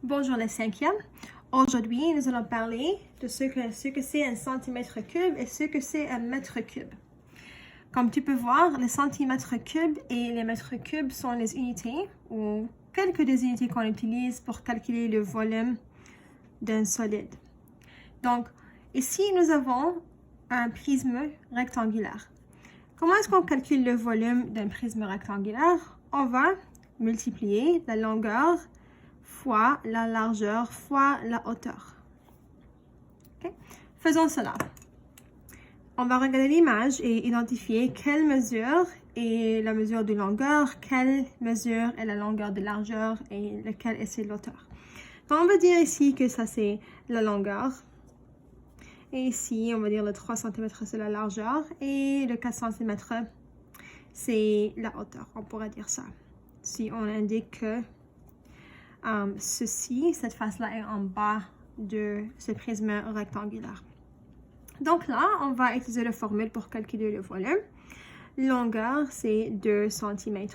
Bonjour les cinquièmes. Aujourd'hui, nous allons parler de ce que c'est un centimètre cube et ce que c'est un mètre cube. Comme tu peux voir, les centimètres cubes et les mètres cubes sont les unités ou quelques des unités qu'on utilise pour calculer le volume d'un solide. Donc, ici, nous avons un prisme rectangulaire. Comment est-ce qu'on calcule le volume d'un prisme rectangulaire? On va multiplier la longueur fois la largeur fois la hauteur. Okay? Faisons cela. On va regarder l'image et identifier quelle mesure est la mesure de longueur, quelle mesure est la longueur de largeur et lequel est l'hauteur. Donc, on va dire ici que ça c'est la longueur. Et ici, on va dire le 3 cm c'est la largeur et le 4 cm c'est la hauteur. On pourrait dire ça. Si on indique que cette face-là est en bas de ce prisme rectangulaire. Donc là, on va utiliser la formule pour calculer le volume. Longueur, c'est 2 cm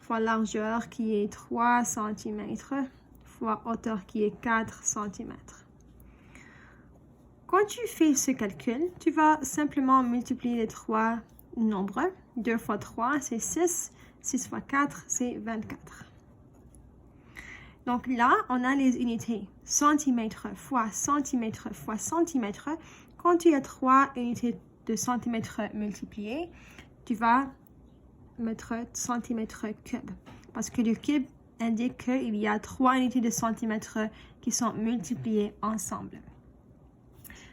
fois largeur qui est 3 cm fois hauteur qui est 4 cm. Quand tu fais ce calcul, tu vas simplement multiplier les trois nombres. 2 fois 3, c'est 6. 6 fois 4, c'est 24. Donc là, on a les unités centimètres fois centimètre fois centimètre. Quand tu as 3 unités de centimètre multipliées, tu vas mettre centimètre cube. Parce que le cube indique qu'il y a 3 unités de centimètre qui sont multipliées ensemble.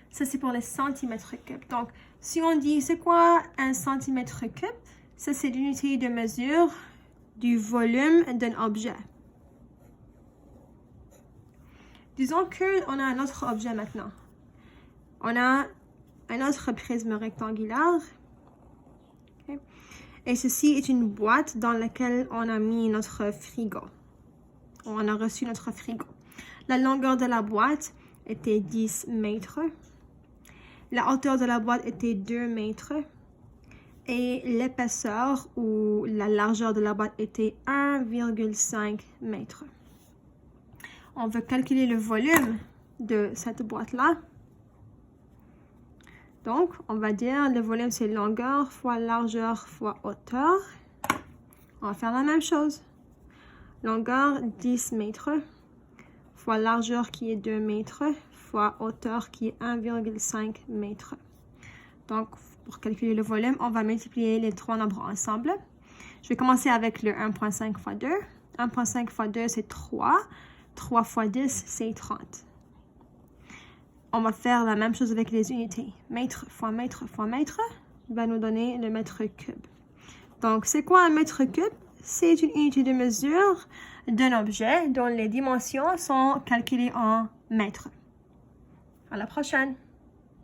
Ça, c'est pour les centimètres cubes. Donc, si on dit, c'est quoi un centimètre cube? Ça, c'est l'unité de mesure du volume d'un objet. Disons qu'on a un autre objet maintenant. On a un autre prisme rectangulaire. Okay. Et ceci est une boîte dans laquelle on a mis notre frigo. On a reçu notre frigo. La longueur de la boîte était 10 mètres. La hauteur de la boîte était 2 mètres. Et l'épaisseur ou la largeur de la boîte était 1,5 mètre. On veut calculer le volume de cette boîte-là. Donc, on va dire le volume, c'est longueur fois largeur fois hauteur. On va faire la même chose. Longueur, 10 mètres, fois largeur qui est 2 mètres, fois hauteur qui est 1,5 mètre. Donc, pour calculer le volume, on va multiplier les trois nombres ensemble. Je vais commencer avec le 1,5 fois 2. 1,5 fois 2, c'est 3. 3 fois 10, c'est 30. On va faire la même chose avec les unités. Mètre fois mètre fois mètre va nous donner le mètre cube. Donc, c'est quoi un mètre cube? C'est une unité de mesure d'un objet dont les dimensions sont calculées en mètres. À la prochaine!